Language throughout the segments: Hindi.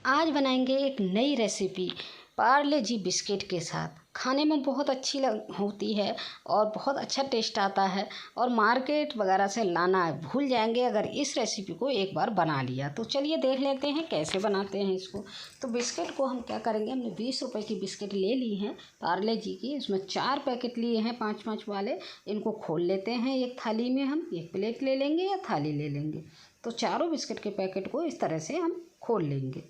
आज बनाएंगे एक नई रेसिपी पार्ले जी बिस्किट के साथ। खाने में बहुत अच्छी होती है और बहुत अच्छा टेस्ट आता है और मार्केट वगैरह से लाना भूल जाएंगे अगर इस रेसिपी को एक बार बना लिया। तो चलिए देख लेते हैं कैसे बनाते हैं इसको। तो बिस्किट को हम क्या करेंगे, हमने 20 रुपए की बिस्किट ले ली हैं पार्ले जी की। इसमें 4 पैकेट लिए हैं 5-5 वाले। इनको खोल लेते हैं एक थाली में। हम एक प्लेट ले लेंगे या थाली ले लेंगे। तो चारों बिस्किट के पैकेट को इस तरह से हम खोल लेंगे।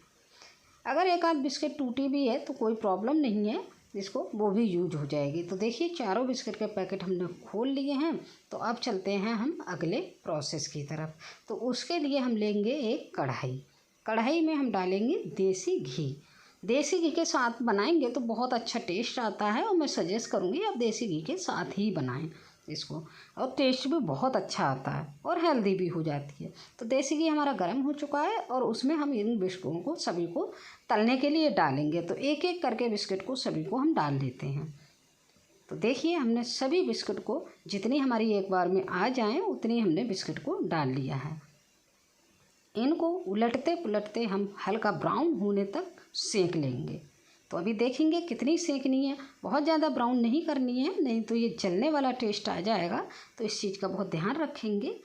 अगर एक आध बिस्किट टूटी भी है तो कोई प्रॉब्लम नहीं है, इसको वो भी यूज हो जाएगी। तो देखिए चारों बिस्किट के पैकेट हमने खोल लिए हैं। तो अब चलते हैं हम अगले प्रोसेस की तरफ। तो उसके लिए हम लेंगे एक कढ़ाई। कढ़ाई में हम डालेंगे देसी घी। देसी घी के साथ बनाएंगे तो बहुत अच्छा टेस्ट आता है और मैं सजेस्ट करूँगी आप देसी घी के साथ ही बनाएं इसको, और टेस्ट भी बहुत अच्छा आता है और हेल्दी भी हो जाती है। तो देसी घी हमारा गर्म हो चुका है और उसमें हम इन बिस्कुटों को सभी को तलने के लिए डालेंगे। तो एक एक करके बिस्किट को सभी को हम डाल लेते हैं। तो देखिए हमने सभी बिस्किट को जितनी हमारी एक बार में आ जाएं उतनी हमने बिस्किट को डाल लिया है। इनको उलटते पुलटते हम हल्का ब्राउन होने तक सेक लेंगे। तो अभी देखेंगे कितनी सेकनी है, बहुत ज़्यादा ब्राउन नहीं करनी है, नहीं तो ये जलने वाला टेस्ट आ जाएगा। तो इस चीज़ का बहुत ध्यान रखेंगे।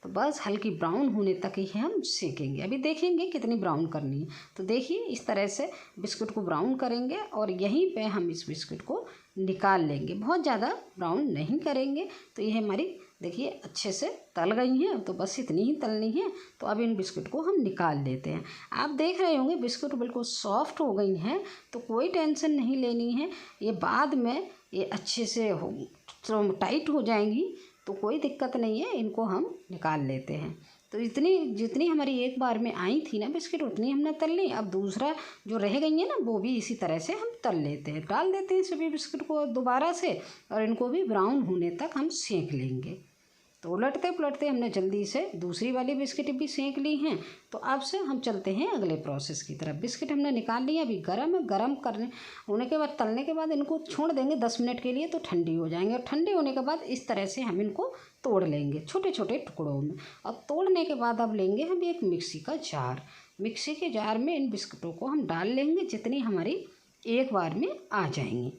तो बस हल्की ब्राउन होने तक ही हम सेकेंगे। अभी देखेंगे कितनी ब्राउन करनी है। तो देखिए इस तरह से बिस्कुट को ब्राउन करेंगे और यहीं पे हम इस बिस्कुट को निकाल लेंगे। बहुत ज़्यादा ब्राउन नहीं करेंगे। तो ये हमारी देखिए अच्छे से तल गई हैं। तो बस इतनी ही तलनी है। तो अब इन बिस्कुट को हम निकाल लेते हैं। आप देख रहे होंगे बिस्कुट बिल्कुल सॉफ्ट हो गई हैं। तो कोई टेंशन नहीं लेनी है, ये बाद में ये अच्छे से तो टाइट हो जाएंगी तो कोई दिक्कत नहीं है। इनको हम निकाल लेते हैं। तो जितनी हमारी एक बार में आई थी ना बिस्किट उतनी हमने तल ली। अब दूसरा जो रह गई है ना वो भी इसी तरह से हम तल लेते हैं। डाल देते हैं सभी बिस्किट को दोबारा से और इनको भी ब्राउन होने तक हम सेक लेंगे। तो उलटते पुलटते हमने जल्दी से दूसरी वाली बिस्किट भी सेक ली हैं। तो अब से हम चलते हैं अगले प्रोसेस की तरफ। बिस्किट हमने निकाल ली है, अभी गर्म है। गर्म करने होने के बाद तलने के बाद इनको छोड़ देंगे 10 मिनट के लिए। तो ठंडी हो जाएंगे और ठंडी होने के बाद इस तरह से हम इनको तोड़ लेंगे छोटे छोटे टुकड़ों में। और तोड़ने के बाद अब लेंगे हम एक मिक्सी का जार। मिक्सी के जार में इन बिस्किटों को हम डाल लेंगे जितनी हमारी एक बार में आ जाएंगी।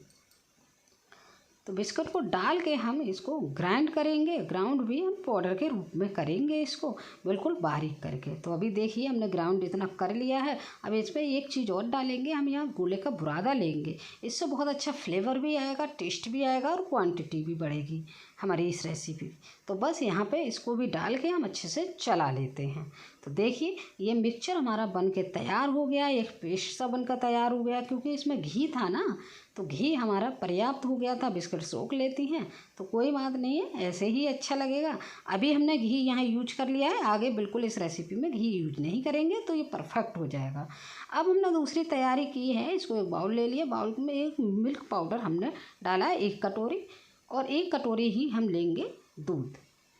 तो बिस्कुट को डाल के हम इसको ग्राइंड करेंगे। ग्राउंड भी हम पाउडर के रूप में करेंगे इसको बिल्कुल बारीक करके। तो अभी देखिए हमने ग्राउंड इतना कर लिया है। अब इसमें एक चीज़ और डालेंगे, हम यहाँ गोले का बुरादा लेंगे। इससे बहुत अच्छा फ्लेवर भी आएगा, टेस्ट भी आएगा और क्वांटिटी भी बढ़ेगी हमारी इस रेसिपी। तो बस यहाँ पे इसको भी डाल के हम अच्छे से चला लेते हैं। तो देखिए ये मिक्सचर हमारा बन के तैयार हो गया, एक पेस्ट सा बनकर तैयार हो गया। क्योंकि इसमें घी था ना तो घी हमारा पर्याप्त हो गया था। बिस्किट सोख लेती हैं तो कोई बात नहीं है, ऐसे ही अच्छा लगेगा। अभी हमने घी यहाँ यूज कर लिया है, आगे बिल्कुल इस रेसिपी में घी यूज नहीं करेंगे तो ये परफेक्ट हो जाएगा। अब हमने दूसरी तैयारी की है, इसको एक बाउल ले लिया। बाउल में एक मिल्क पाउडर हमने डाला है 1 कटोरी, और 1 कटोरी ही हम लेंगे दूध।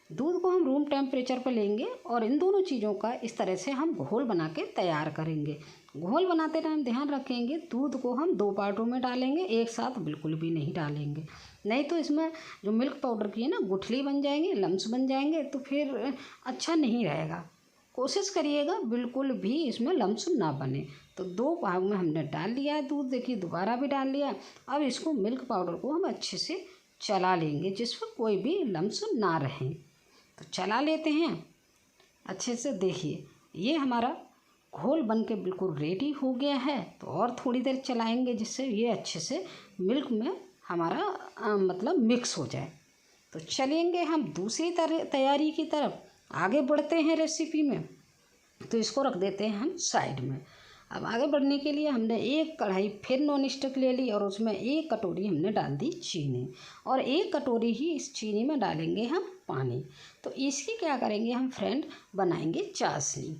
दूध को हम रूम टेम्परेचर पर लेंगे और इन दोनों चीज़ों का इस तरह से हम घोल बना के तैयार करेंगे। घोल बनाते टाइम ध्यान रखेंगे दूध को हम 2 पार्टों में डालेंगे, एक साथ बिल्कुल भी नहीं डालेंगे। नहीं तो इसमें जो मिल्क पाउडर की है ना गुठली बन जाएंगे, लम्स बन जाएंगे, तो फिर अच्छा नहीं रहेगा। कोशिश करिएगा बिल्कुल भी इसमें लम्स ना बने। तो 2 भाग में हमने डाल लिया है दूध, देखिए दोबारा भी डाल लिया। अब इसको मिल्क पाउडर को हम अच्छे से चला लेंगे जिसमें कोई भी लम्स ना रहें। तो चला लेते हैं अच्छे से। देखिए ये हमारा घोल बन के बिल्कुल रेडी हो गया है। तो और थोड़ी देर चलाएंगे जिससे ये अच्छे से मिल्क में हमारा मतलब मिक्स हो जाए। तो चलेंगे हम दूसरी तैयारी की तरफ, आगे बढ़ते हैं रेसिपी में। तो इसको रख देते हैं हम साइड में। अब आगे बढ़ने के लिए हमने एक कढ़ाई फिर नॉन स्टिक ले ली और उसमें 1 कटोरी हमने डाल दी चीनी, और 1 कटोरी ही इस चीनी में डालेंगे हम पानी। तो इसकी क्या करेंगे हम फ्रेंड, बनाएंगे चाशनी।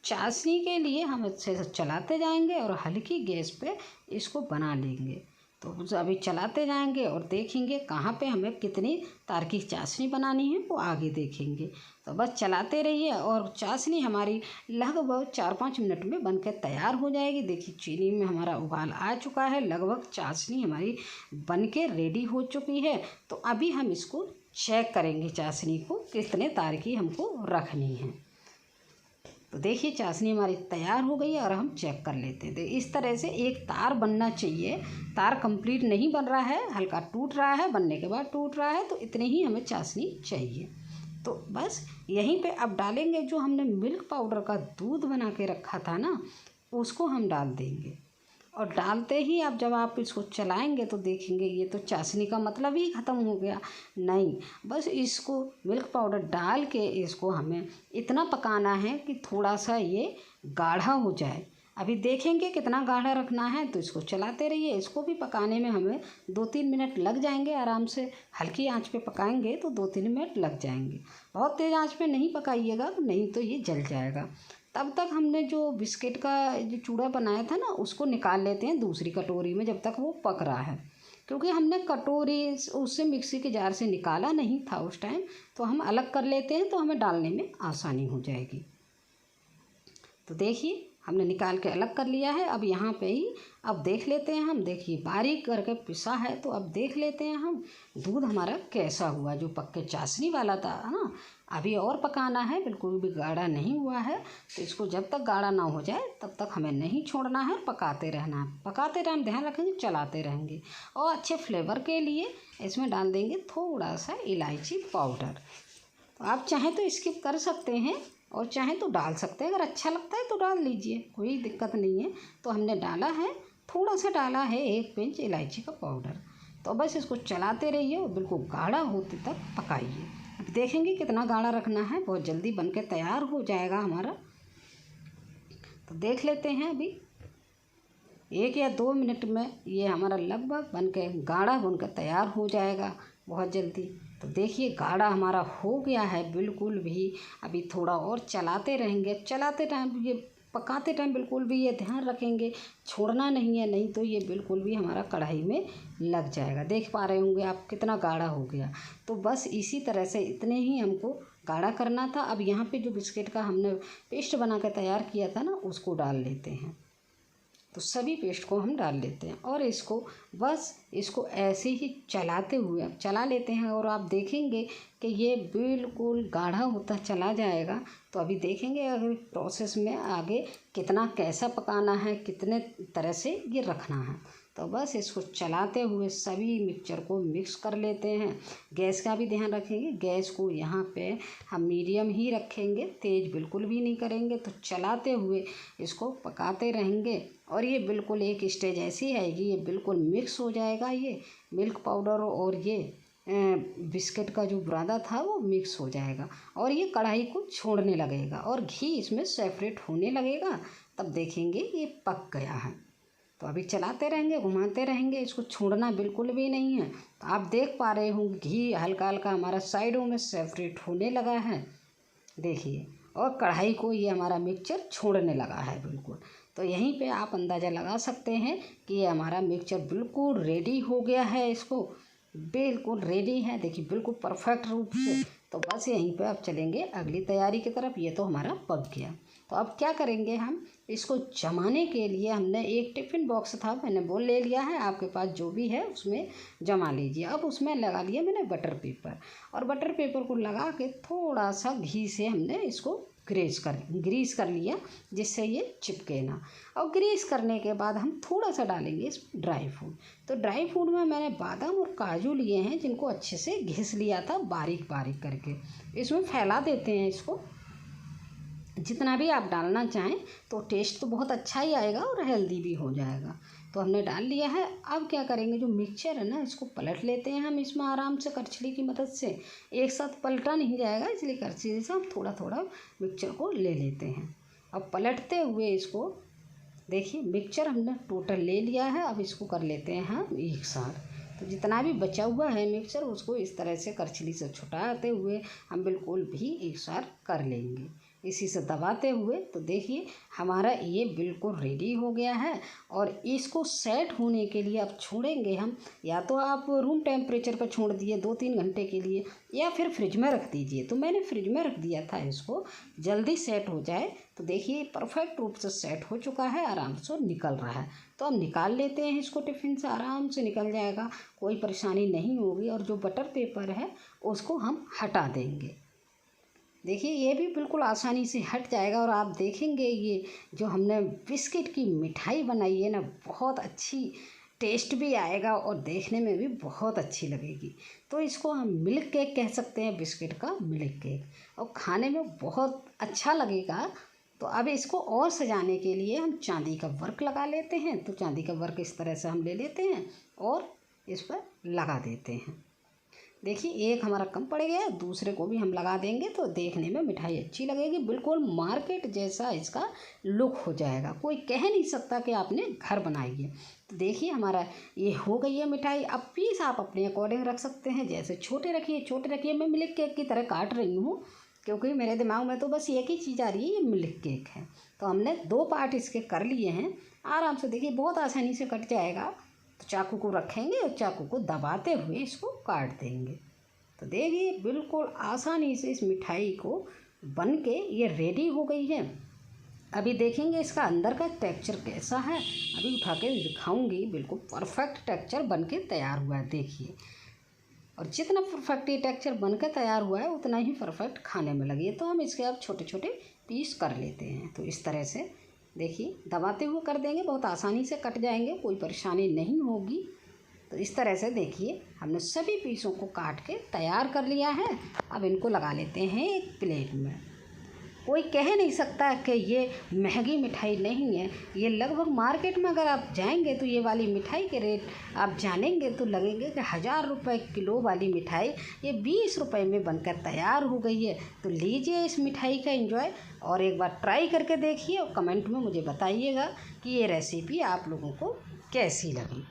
चाशनी के लिए हम अच्छे से चलाते जाएंगे और हल्की गैस पे इसको बना लेंगे। तो अभी चलाते जाएंगे और देखेंगे कहाँ पे हमें कितनी तार की चाशनी बनानी है वो आगे देखेंगे। तो बस चलाते रहिए और चाशनी हमारी लगभग 4-5 मिनट में बनकर तैयार हो जाएगी। देखिए चीनी में हमारा उबाल आ चुका है, लगभग चाशनी हमारी बनके रेडी हो चुकी है। तो अभी हम इसको चेक करेंगे चाशनी को कितने तार की हमको रखनी है। तो देखिए चाशनी हमारी तैयार हो गई है और हम चेक कर लेते हैं। तो इस तरह से एक तार बनना चाहिए। तार कंप्लीट नहीं बन रहा है, हल्का टूट रहा है, बनने के बाद टूट रहा है, तो इतनी ही हमें चाशनी चाहिए। तो बस यहीं पे अब डालेंगे जो हमने मिल्क पाउडर का दूध बना के रखा था ना, उसको हम डाल देंगे। और डालते ही अब जब आप इसको चलाएंगे तो देखेंगे ये तो चाशनी का मतलब ही ख़त्म हो गया। नहीं, बस इसको मिल्क पाउडर डाल के इसको हमें इतना पकाना है कि थोड़ा सा ये गाढ़ा हो जाए। अभी देखेंगे कितना गाढ़ा रखना है, तो इसको चलाते रहिए। इसको भी पकाने में हमें 2-3 मिनट लग जाएंगे आराम से। हल्की आंच पे पकाएंगे तो 2-3 मिनट लग जाएंगे। बहुत तेज़ आंच पे नहीं पकाइएगा, नहीं तो ये जल जाएगा। तब तक हमने जो बिस्किट का जो चूड़ा बनाया था ना, उसको निकाल लेते हैं दूसरी कटोरी में, जब तक वो पक रहा है। क्योंकि हमने कटोरी उससे मिक्सी के जार से निकाला नहीं था उस टाइम, तो हम अलग कर लेते हैं तो हमें डालने में आसानी हो जाएगी। तो देखिए हमने निकाल के अलग कर लिया है। अब यहाँ पे ही अब देख लेते हैं हम। देखिए बारीक करके पिसा है, तो अब देख लेते हैं हम दूध हमारा कैसा हुआ, जो पक्के चाशनी वाला था ना। अभी और पकाना है, बिल्कुल भी गाढ़ा नहीं हुआ है। तो इसको जब तक गाढ़ा ना हो जाए तब तक हमें नहीं छोड़ना है, पकाते रहना है। पकाते टाइम ध्यान रखेंगे, चलाते रहेंगे। और अच्छे फ्लेवर के लिए इसमें डाल देंगे थोड़ा सा इलायची पाउडर। तो आप चाहें तो स्किप कर सकते हैं और चाहें तो डाल सकते हैं। अगर अच्छा लगता है तो डाल लीजिए, कोई दिक्कत नहीं है। तो हमने डाला है, थोड़ा सा डाला है 1 पिंच इलायची का पाउडर। तो बस इसको चलाते रहिए और बिल्कुल गाढ़ा होते तक पकाइए। अब देखेंगे कितना गाढ़ा रखना है, बहुत जल्दी बन के तैयार हो जाएगा हमारा। तो देख लेते हैं, अभी 1 या 2 मिनट में ये हमारा लगभग बन के गाढ़ा बनकर तैयार हो जाएगा बहुत जल्दी। तो देखिए गाढ़ा हमारा हो गया है बिल्कुल भी। अभी थोड़ा और चलाते रहेंगे। चलाते टाइम ये पकाते टाइम बिल्कुल भी ये ध्यान रखेंगे, छोड़ना नहीं है, नहीं तो ये बिल्कुल भी हमारा कढ़ाई में लग जाएगा। देख पा रहे होंगे आप कितना गाढ़ा हो गया। तो बस इसी तरह से इतने ही हमको गाढ़ा करना था। अब यहाँ पे जो बिस्किट का हमने पेस्ट बना कर तैयार किया था ना, उसको डाल लेते हैं। तो सभी पेस्ट को हम डाल लेते हैं और इसको बस इसको ऐसे ही चलाते हुए अब चला लेते हैं। और आप देखेंगे कि ये बिल्कुल गाढ़ा होता चला जाएगा। तो अभी देखेंगे अगर प्रोसेस में आगे कितना कैसा पकाना है, कितने तरह से ये रखना है। तो बस इसको चलाते हुए सभी मिक्सचर को मिक्स कर लेते हैं। गैस का भी ध्यान रखेंगे, गैस को यहाँ पे हम मीडियम ही रखेंगे, तेज़ बिल्कुल भी नहीं करेंगे। तो चलाते हुए इसको पकाते रहेंगे और ये बिल्कुल एक स्टेज ऐसी आएगी, ये बिल्कुल मिक्स हो जाएगा। ये मिल्क पाउडर और ये बिस्किट का जो बुरादा था वो मिक्स हो जाएगा और ये कढ़ाई को छोड़ने लगेगा और घी इसमें सेपरेट होने लगेगा। तब देखेंगे ये पक गया है। तो अभी चलाते रहेंगे, घुमाते रहेंगे, इसको छोड़ना बिल्कुल भी नहीं है। तो आप देख पा रहे होंगे घी हल्का हल्का हमारा साइडों में सेपरेट होने लगा है, देखिए। और कढ़ाई को ये हमारा मिक्सचर छोड़ने लगा है बिल्कुल। तो यहीं पे आप अंदाज़ा लगा सकते हैं कि ये हमारा मिक्सचर बिल्कुल रेडी हो गया है। इसको बिल्कुल रेडी है, देखिए बिल्कुल परफेक्ट रूप से। तो बस यहीं पे अब चलेंगे अगली तैयारी की तरफ। ये तो हमारा पक गया। तो अब क्या करेंगे हम, इसको जमाने के लिए हमने एक टिफ़िन बॉक्स था, मैंने वो ले लिया है। आपके पास जो भी है उसमें जमा लीजिए। अब उसमें लगा लिया मैंने बटर पेपर और बटर पेपर को लगा के थोड़ा सा घी से हमने इसको ग्रीस कर लिया, जिससे ये चिपके ना। और ग्रीस करने के बाद हम थोड़ा सा डालेंगे इसमें ड्राई फ्रूट। तो ड्राई फ्रूट में मैंने बादाम और काजू लिए हैं, जिनको अच्छे से घिस लिया था बारीक बारीक करके। इसमें फैला देते हैं इसको, जितना भी आप डालना चाहें। तो टेस्ट तो बहुत अच्छा ही आएगा और हेल्दी भी हो जाएगा। तो हमने डाल लिया है। अब क्या करेंगे, जो मिक्सचर है ना, इसको पलट लेते हैं हम इसमें आराम से करछली की मदद से। एक साथ पलटा नहीं जाएगा, इसलिए करछली से हम थोड़ा थोड़ा मिक्सचर को ले लेते हैं। अब पलटते हुए इसको देखिए मिक्सचर हमने टोटल ले लिया है। अब इसको कर लेते हैं हम एक साथ। तो जितना भी बचा हुआ है मिक्सचर, उसको इस तरह से करछली से छुटाते हुए हम बिल्कुल भी एक साथ कर लेंगे, इसी से दबाते हुए। तो देखिए हमारा ये बिल्कुल रेडी हो गया है। और इसको सेट होने के लिए अब छोड़ेंगे हम, या तो आप रूम टेम्परेचर पर छोड़ दिए 2-3 घंटे के लिए, या फिर फ्रिज में रख दीजिए। तो मैंने फ्रिज में रख दिया था, इसको जल्दी सेट हो जाए। तो देखिए परफेक्ट रूप से सेट हो चुका है, आराम से निकल रहा है। तो अब निकाल लेते हैं इसको, टिफ़िन से आराम से निकल जाएगा, कोई परेशानी नहीं होगी। और जो बटर पेपर है उसको हम हटा देंगे। देखिए ये भी बिल्कुल आसानी से हट जाएगा और आप देखेंगे ये जो हमने बिस्किट की मिठाई बनाई है ना, बहुत अच्छी टेस्ट भी आएगा और देखने में भी बहुत अच्छी लगेगी। तो इसको हम मिल्क केक कह सकते हैं, बिस्किट का मिल्क केक, और खाने में बहुत अच्छा लगेगा। तो अब इसको और सजाने के लिए हम चांदी का वर्क लगा लेते हैं। तो चांदी का वर्क इस तरह से हम ले लेते हैं और इस पर लगा देते हैं। देखिए एक हमारा कम पड़ गया, दूसरे को भी हम लगा देंगे तो देखने में मिठाई अच्छी लगेगी, बिल्कुल मार्केट जैसा इसका लुक हो जाएगा। कोई कह नहीं सकता कि आपने घर बनाई है। तो देखिए हमारा ये हो गई है मिठाई। अब पीस आप अपने अकॉर्डिंग रख सकते हैं, जैसे छोटे रखिए। मैं मिल्क केक की तरह काट रही हूँ क्योंकि मेरे दिमाग में तो बस एक ही चीज़ आ रही है, ये मिल्क केक है। तो हमने 2 पार्ट इसके कर लिए हैं आराम से। देखिए बहुत आसानी से कट जाएगा। तो चाकू को रखेंगे और चाकू को दबाते हुए इसको काट देंगे। तो देखिए बिल्कुल आसानी से इस मिठाई को बन के ये रेडी हो गई है। अभी देखेंगे इसका अंदर का टेक्सचर कैसा है। अभी उठा के दिखाऊंगी, बिल्कुल परफेक्ट टेक्सचर बन के तैयार हुआ है। देखिए, और जितना परफेक्ट ये टेक्सचर बन के तैयार हुआ है उतना ही परफेक्ट खाने में लगी है। तो हम इसके अब छोटे छोटे पीस कर लेते हैं। तो इस तरह से देखिए दबाते हुए कर देंगे, बहुत आसानी से कट जाएंगे, कोई परेशानी नहीं होगी। तो इस तरह से देखिए हमने सभी पीसों को काट के तैयार कर लिया है। अब इनको लगा लेते हैं एक प्लेट में। कोई कह नहीं सकता कि ये महंगी मिठाई नहीं है। ये लगभग मार्केट में अगर आप जाएंगे तो ये वाली मिठाई के रेट आप जानेंगे तो लगेंगे कि 1000 रुपये किलो वाली मिठाई ये 20 रुपये में बनकर तैयार हो गई है। तो लीजिए इस मिठाई का एंजॉय और एक बार ट्राई करके देखिए और कमेंट में मुझे बताइएगा कि ये रेसिपी आप लोगों को कैसी लगी।